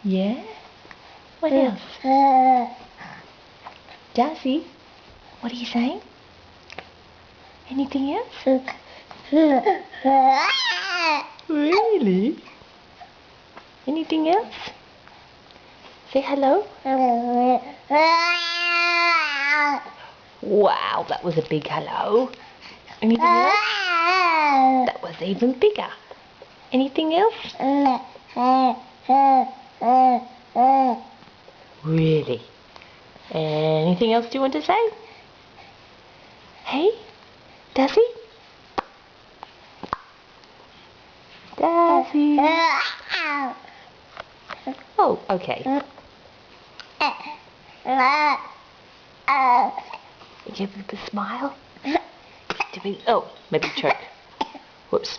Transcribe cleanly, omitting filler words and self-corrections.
Yeah? What else? Darcy, what are you saying? Anything else? Really? Anything else? Say hello. Wow, that was a big hello. Anything else? That was even bigger. Anything else? Really? Anything else do you want to say? Hey, Darcy? Darcy? Oh, okay. Give him a smile. Oh, maybe choke. Whoops.